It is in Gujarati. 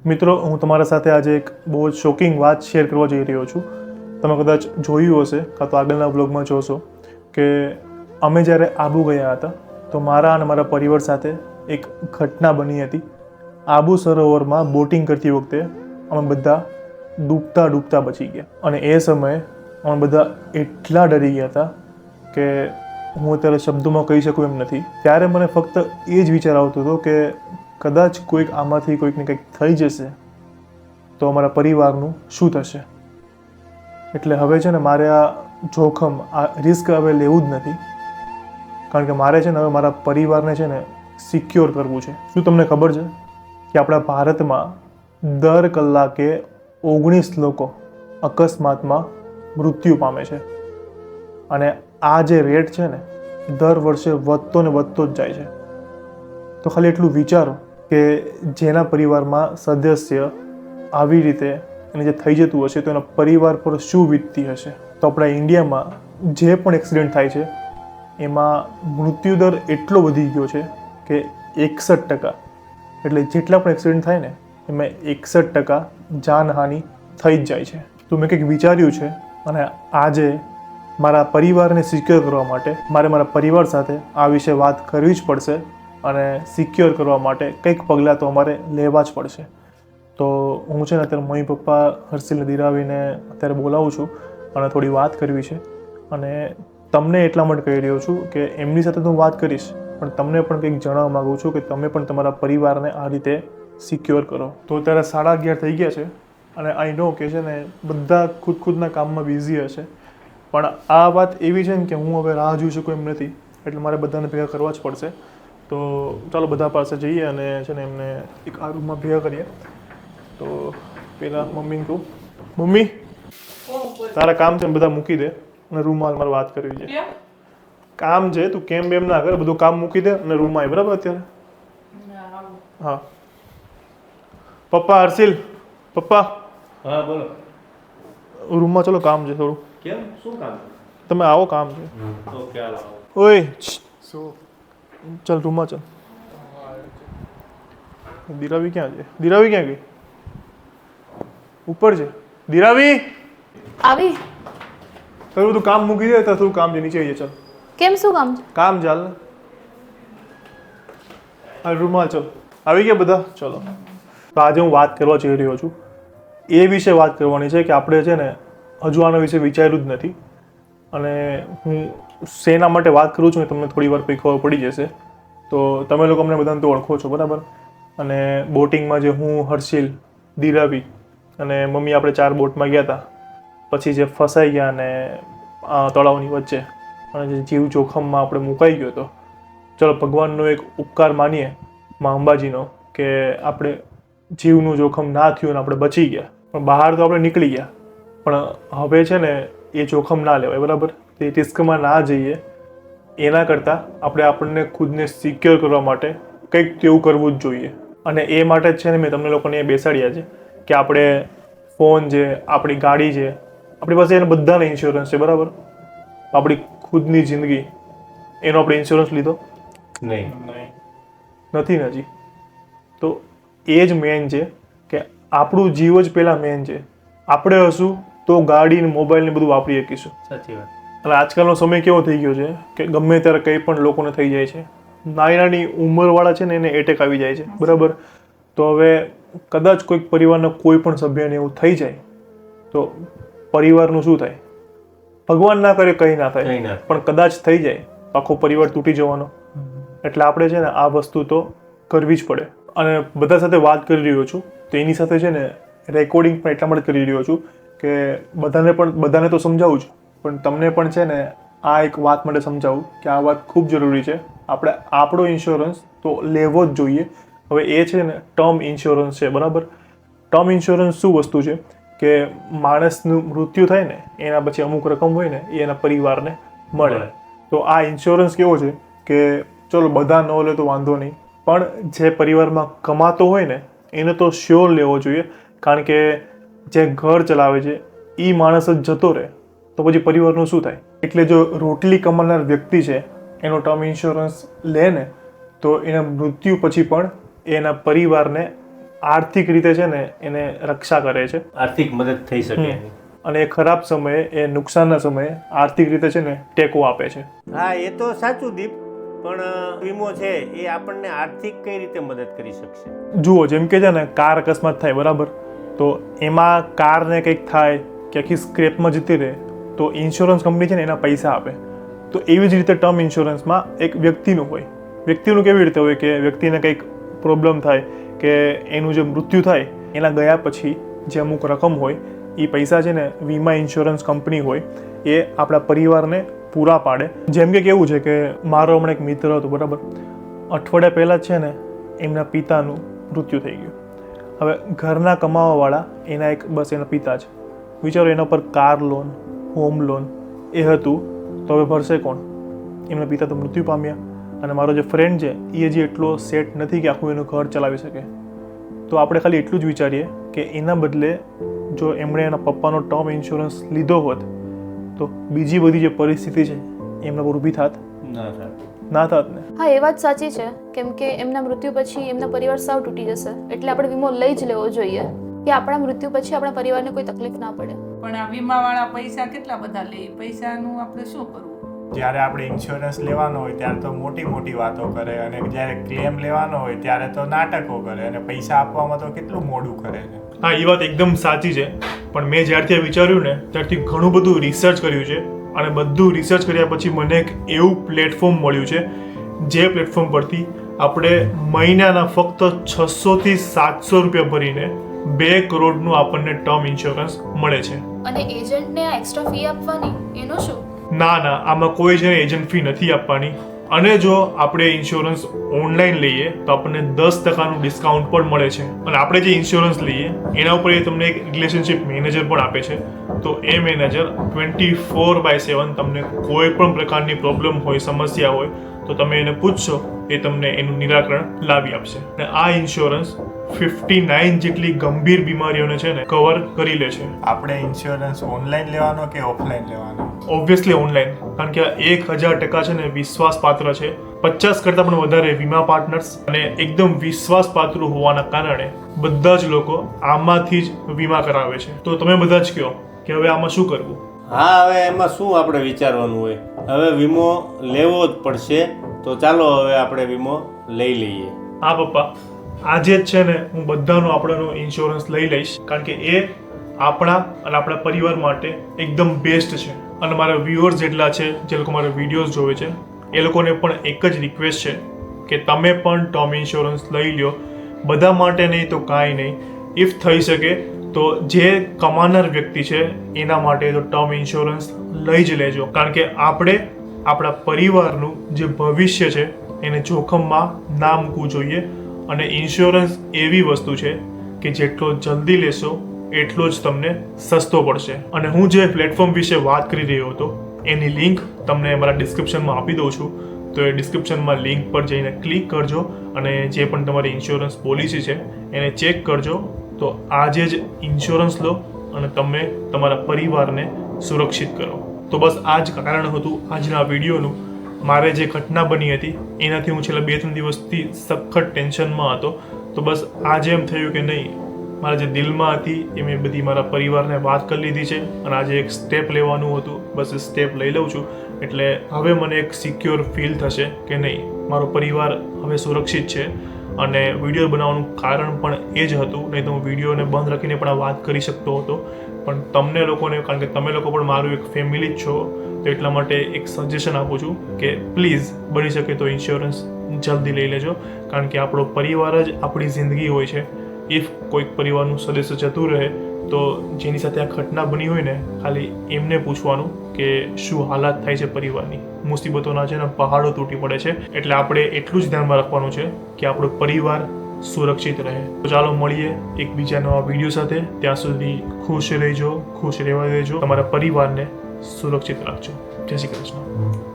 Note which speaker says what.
Speaker 1: મિત્રો, હું તમારા સાથે આજે એક બહુ જ શોકિંગ વાત શેર કરવા જઈ રહ્યો છું. તમે કદાચ જોયું હશે કાં તો આગળના બ્લોગમાં જોશો કે અમે જ્યારે આબુ ગયા હતા તો મારા અને મારા પરિવાર સાથે એક ઘટના બની હતી. આબુ સરોવરમાં બોટિંગ કરતી વખતે અમે બધા ડૂબતા ડૂબતા બચી ગયા અને એ સમયે અમે બધા એટલા ડરી ગયા હતા કે હું અત્યારે શબ્દોમાં કહી શકું એમ નથી. ત્યારે મને ફક્ત એ જ વિચાર આવતો હતો કે કદાચ કોઈક આમાંથી કોઈકને કંઈક થઈ જશે તો અમારા પરિવારનું શું થશે. એટલે હવે છે ને મારે આ જોખમ, આ રિસ્ક હવે લેવું જ નથી, કારણ કે મારે છે ને હવે મારા પરિવારને છે ને સિક્યોર કરવું છે. શું તમને ખબર છે કે આપણા ભારતમાં દર કલાકે 19 લોકો અકસ્માતમાં મૃત્યુ પામે છે અને આ જે રેટ છે ને દર વર્ષે વધતો ને વધતો જ જાય છે. તો ખાલી એટલું વિચારો કે જેના પરિવારમાં સદસ્ય આવી રીતે એને જે થઈ જતું હશે તો એના પરિવાર પર શું વીતતી હશે. તો આપણા ઇન્ડિયામાં જે પણ એક્સિડન્ટ થાય છે એમાં મૃત્યુદર એટલો વધી ગયો છે કે 61%. એટલે જેટલા પણ એક્સિડન્ટ થાય ને એમાં 61% જાનહાનિ થઈ જ જાય છે. તો મેં કંઈક વિચાર્યું છે અને આજે મારા પરિવારને સિક્યોર કરવા માટે મારે મારા પરિવાર સાથે આ વિશે વાત કરવી જ પડશે અને સિક્યોર કરવા માટે કંઈક પગલાં તો અમારે લેવા જ પડશે. તો હું છે ને અત્યારે મમ્મી પપ્પા હર્ષિલને દિરાવીને અત્યારે બોલાવું છું અને થોડી વાત કરવી છે. અને તમને એટલા માટે કહી રહ્યો છું કે એમની સાથે તો હું વાત કરીશ, પણ તમને પણ કંઈક જણાવવા માગું છું કે તમે પણ તમારા પરિવારને આ રીતે સિક્યોર કરો. તો અત્યારે 11:30 થઈ ગયા છે અને આઈ નો કે છે ને બધા ખુદના કામમાં બિઝી હશે, પણ આ વાત એવી છે ને કે હું હવે રાહ જોઈ શકું એમ નથી, એટલે મારે બધાને ભેગા કરવા જ પડશે. તો ચાલો બધા પાસે જઈએ અને છે ને એમને એક આ રૂમમાં ભેગા કરીએ. તો પેલા મમ્મીને કહું, મમ્મી તારા કામ છે ને બધા મૂકી દે અને રૂમમાં મારે વાત કરવી છે. કામ છે, તું કેમ બેમ ના કર, બધું કામ મૂકી દે અને રૂમમાં આવી, બરાબર? અત્યારે હા. પપ્પા, હર્ષિલ પપ્પા.
Speaker 2: હા બોલો.
Speaker 1: રૂમમાં ચલો, કામ છે થોડું.
Speaker 2: કેમ, શું કામ?
Speaker 1: તમે આવો, કામ છે.
Speaker 2: તો ક્યાં લાવો?
Speaker 1: ઓય શું, ચાલ રૂમમાં ચાલ. દિરાવી ક્યાં છે? દિરાવી ક્યાં ગઈ? ઉપર છે દિરાવી.
Speaker 3: આવી.
Speaker 1: તારું બધું કામ મૂકી દે, તારું થોડું કામ છે, નીચે આવી જા. ચાલ.
Speaker 3: કેમ, શું કામ છે?
Speaker 1: કામ ચાલ ને. આ રૂમમાં ચાલ. આવી ગયા બધા? ચલો. તો આજે હું વાત કરવા જઈ રહ્યો છું, એ વિશે વાત કરવાની છે કે આપણે છે ને હજુ આના વિશે વિચાર્યું જ નથી. અને હું શેના માટે વાત કરું છું એ તમને થોડી વાર પછી ખબર પડી જશે. તો તમે લોકો અમને બધાને તો ઓળખો છો, બરાબર? અને બોટિંગમાં જે હું, હર્ષિલ, દિરાવી અને મમ્મી આપણે 4 બોટમાં ગયા હતા, પછી જે ફસાઈ ગયા અને તળાવની વચ્ચે અને જે જીવ જોખમમાં આપણે મુકાઈ ગયો હતો. ચલો ભગવાનનો એક ઉપકાર માનીએ, માં અંબાજીનો, કે આપણે જીવનું જોખમ ના થયું અને આપણે બચી ગયા, પણ બહાર તો આપણે નીકળી ગયા. પણ હવે છે ને એ જોખમ ના લેવાય, બરાબર? તે રિસ્કમાં ના જઈએ. એના કરતાં આપણે આપણને ખુદને સિક્યોર કરવા માટે કંઈક તેવું કરવું જ જોઈએ. અને એ માટે જ છે ને મેં તમને લોકોને એ બેસાડ્યા છે કે આપણે ફોન છે, આપણી ગાડી છે, આપણી પાસે એને બધાને ઇન્સ્યોરન્સ છે, બરાબર? આપણી ખુદની જિંદગી, એનો આપણે ઇન્સ્યોરન્સ લીધો
Speaker 2: નહીં.
Speaker 1: નથી ને હજી. તો એ જ મેન છે કે આપણું જીવ જ પહેલાં મેન છે. આપણે હશું તો ગાડી ને મોબાઈલ ને બધું વાપરી શકીશું.
Speaker 2: સાચી વાત.
Speaker 1: અને આજકાલનો સમય કેવો થઈ ગયો છે કે ગમે ત્યારે કંઈ પણ લોકોને થઈ જાય છે. નાની નાની ઉંમરવાળા છે ને એને એટેક આવી જાય છે, બરાબર? તો હવે કદાચ કોઈક પરિવારના કોઈ પણ સભ્યને એવું થઈ જાય તો પરિવારનું શું થાય? ભગવાન ના કરે, કંઈ ના થાય, પણ કદાચ થઈ જાય તો આખો પરિવાર તૂટી જવાનો. એટલે આપણે છે ને આ વસ્તુ તો કરવી જ પડે. અને બધા સાથે વાત કરી રહ્યો છું તો એની સાથે છે ને રેકોર્ડિંગ પણ એટલા માટે કરી રહ્યો છું કે બધાને તો સમજાવું છું, પણ તમને પણ છે ને આ એક વાત માટે સમજાવું કે આ વાત ખૂબ જરૂરી છે. આપણે આપણો ઇન્સ્યોરન્સ તો લેવો જ જોઈએ. હવે એ છે ને ટર્મ ઇન્સ્યોરન્સ છે, બરાબર? ટર્મ ઇન્સ્યોરન્સ શું વસ્તુ છે કે માણસનું મૃત્યુ થાય ને એના પછી અમુક રકમ હોય ને એ એના પરિવારને મળે. તો આ ઇન્સ્યોરન્સ કેવો છે કે ચલો બધા ન લે તો વાંધો નહીં, પણ જે પરિવારમાં કમાતો હોય ને એને તો શ્યોર લેવો જોઈએ, કારણ કે જે ઘર ચલાવે છે એ માણસ જ જતો રહે તો પછી પરિવારનું શું થાય? એટલે જો રોટલી કમાનાર વ્યક્તિ છે એનો ટર્મ ઇન્સ્યોરન્સ લે ને તો એના મૃત્યુ પછી પણ એના પરિવારને આર્થિક રીતે છે ને એને રક્ષા કરે છે
Speaker 2: આર્થિક મદદ થઈ શકે
Speaker 1: હમ. અને એ ખરાબ સમયે એ નુકસાનના સમયે આર્થિક રીતે છે ને ટેકો આપે છે.
Speaker 4: હા એ તો સાચું દીપ, પણ વીમો છે એ આપણને આર્થિક કઈ રીતે મદદ કરી શકશે?
Speaker 1: જુઓ, જેમ કે છે ને કાર અકસ્માત થાય બરાબર, તો એમાં કારને કંઈક થાય કે આખી સ્ક્રેપમાં જતી રહે તો ઇન્સ્યોરન્સ કંપની છે ને એના પૈસા આપે. તો એવી જ રીતે ટર્મ ઇન્સ્યોરન્સમાં એક વ્યક્તિનું હોય. વ્યક્તિનું કેવી રીતે હોય કે વ્યક્તિને કંઈક પ્રોબ્લેમ થાય કે એનું જે મૃત્યુ થાય એના ગયા પછી જે અમુક રકમ હોય એ પૈસા છે ને વીમા ઇન્સ્યોરન્સ કંપની હોય એ આપણા પરિવારને પૂરા પાડે. જેમ કે કેવું છે કે મારો હમણાં એક મિત્ર હતો બરાબર, અઠવાડિયા પહેલાં જ છે ને એમના પિતાનું મૃત્યુ થઈ ગયું. હવે ઘરના કમાવાવાળા એના એક બસ એના પિતા જ. વિચારો એના પર કાર લોન, હોમ લોન એ હતું, તો હવે ભરશે કોણ? એમના પિતા તો મૃત્યુ પામ્યા અને મારો જે ફ્રેન્ડ છે એ હજી એટલો સેટ નથી કે આખું એનું ઘર ચલાવી શકે. તો આપણે ખાલી એટલું જ વિચારીએ કે એના બદલે જો એમણે એના પપ્પાનો ટર્મ ઇન્સ્યોરન્સ લીધો હોત તો બીજી બધી જે પરિસ્થિતિ છે એમના પર ઊભી થાત ના થાત ને.
Speaker 3: હા, એ વાત સાચી છે, કેમ કે એમના મૃત્યુ પછી એમના પરિવાર સાવ તૂટી જશે. એટલે આપણે વીમો લઈ જ લેવો જોઈએ કે આપણા મૃત્યુ પછી આપણા પરિવારને કોઈ તકલીફ ના પડે.
Speaker 5: પણ આ વીમાવાળા પૈસા કેટલા બધા લે? પૈસાનું આપણે શું કરવું?
Speaker 6: જ્યારે આપણે ઇન્સ્યોરન્સ લેવાનો હોય ત્યારે તો મોટી મોટી વાતો કરે, અને જ્યારે ક્લેમ લેવાનો હોય ત્યારે તો નાટકો કરે, અને પૈસા આપવામાં તો કેટલું મોડું કરે છે.
Speaker 1: હા, એ વાત એકદમ સાચી છે, પણ મેં જ્યારથી આ વિચાર્યું ને ત્યારથી ઘણું બધું રિસર્ચ કર્યું છે અને બધું રિસર્ચ કર્યા પછી મને એક એવું પ્લેટફોર્મ મળ્યું છે જે પ્લેટફોર્મ પરથી આપણે મહિનાના ફક્ત 600 થી 700 રૂપિયા ભરીને 2 કરોડનું આપણને ટર્મ ઇન્સ્યોરન્સ મળે છે.
Speaker 3: અને એજન્ટને આ એક્સ્ટ્રા ફી આપવાની એનું શું?
Speaker 1: ના ના, આમાં કોઈ છે એજન્ટ ફી નથી આપવાની. અને જો આપણે ઇન્સ્યોરન્સ ઓનલાઈન લઈએ તો આપણને 10% ડિસ્કાઉન્ટ પણ મળે છે. અને આપણે જે ઇન્સ્યોરન્સ લઈએ એના ઉપર એ તમને એક રિલેશનશિપ મેનેજર પણ આપે છે. તો એ મેનેજર 24/7 તમને કોઈ પણ પ્રકારની પ્રોબ્લેમ હોય, સમસ્યા હોય તો તમે એને પૂછશો, એ તમને એનું નિરાકરણ લાવી આપશે. અને આ ઇન્સ્યોરન્સ 59 જેટલી ગંભીર બીમારીઓને છે ને કવર કરી લે છે.
Speaker 6: આપણે ઇન્સ્યોરન્સ ઓનલાઈન લેવાનો કે ઓફલાઈન લેવાનો?
Speaker 1: ઓબ્વિયસલી ઓનલાઈન, કારણ કે આ 1000% છે ને વિશ્વાસપાત્ર છે. 50 કરતાં પણ વધારે વીમા પાર્ટનર્સ અને એકદમ વિશ્વાસપાત્ર હોવાના કારણે બધા જ લોકો આમાંથી જ વીમા કરાવે છે. તો તમે બધા જ કહો કે હવે આમાં શું કરવું?
Speaker 4: હા, હવે એમાં શું આપણે વિચારવાનું હોય? હવે વીમો લેવો જ પડશે. તો ચાલો હવે આપણે વીમો લઈ લઈએ.
Speaker 1: હા પપ્પા, આજે જ છે ને હું બધાનો આપણો ઇન્સ્યોરન્સ લઈ લઈશ, કારણ કે એ આપણા અને આપણા પરિવાર માટે એકદમ બેસ્ટ છે. અને મારા વ્યુઅર્સ જેટલા છે જે લોકો મારા વિડીયોઝ જોવે છે એ લોકોને પણ એક જ રિક્વેસ્ટ છે કે તમે પણ ટર્મ ઇન્સ્યોરન્સ લઈ લો. બધા માટે નહીં તો કાંઈ નહીં, ઇફ થઈ શકે તો જે કમાનાર વ્યક્તિ છે એના માટે તો ટર્મ ઇન્સ્યોરન્સ લઈ જ લેજો. કારણ કે આપણે આપણા પરિવારનું જે ભવિષ્ય છે એને જોખમમાં ના મૂકવું જોઈએ. અને ઇન્સ્યોરન્સ એવી વસ્તુ છે કે જેટલો જલ્દી લેશો એટલો જ તમને સસ્તો પડશે. અને હું જે પ્લેટફોર્મ વિશે વાત કરી રહ્યો હતો એની લિંક તમને મારા ડિસ્ક્રિપ્શનમાં આપી દઉં છું. તો એ ડિસ્ક્રિપ્શનમાં લિંક પર જઈને ક્લિક કરજો અને જે પણ તમારી ઇન્સ્યોરન્સ પોલિસી છે એને ચેક કરજો. તો આજે જ ઇન્સ્યોરન્સ લો અને તમે તમારા પરિવારને સુરક્ષિત કરો. તો બસ આ જ કારણ હતું આજના વિડીયોનું. મારે જે ઘટના બની હતી એનાથી હું છેલ્લા 2-3 દિવસથી સખત ટેન્શનમાં હતો. તો બસ આજે એમ થયું કે નહીં, મારા જે દિલમાં હતી એ મેં બધી મારા પરિવારને વાત કરી લીધી છે અને આજે એક સ્ટેપ લેવાનું હતું, બસ એ સ્ટેપ લઈ લઉં છું. એટલે હવે મને એક સિક્યોર ફીલ થશે કે નહીં, મારો પરિવાર હવે સુરક્ષિત છે. અને વિડીયો બનાવવાનું કારણ પણ એ જ હતું, નહીં તો હું વિડીયોને બંધ રાખીને પણ આ વાત કરી શકતો હતો. પણ તમને લોકોને, કારણ કે તમે લોકો પણ મારું એક ફેમિલી જ છો, તો એટલા માટે એક સજેશન આપું છું કે પ્લીઝ બની શકે તો ઇન્સ્યોરન્સ જલ્દી લઈ લેજો. કારણ કે આપણો પરિવાર જ આપણી જિંદગી હોય છે. ઇફ કોઈક પરિવારનું સદસ્ય જતું રહે તો જેની સાથે આ ઘટના બની હોય ને, ખાલી એમને પૂછવાનું કે શું હાલાત થાય છે પરિવારની. મુસીબતોના છે ને પહાડો તૂટી પડે છે. એટલે આપણે એટલું જ ધ્યાનમાં રાખવાનું છે કે આપણો પરિવાર સુરક્ષિત રહે. તો ચાલો મળીએ એક બીજા નવા વિડીયો સાથે. ત્યાં સુધી ખુશ રહેજો, ખુશ રહેવા દેજો, તમારા પરિવારને સુરક્ષિત રાખજો. જય શ્રી કૃષ્ણ.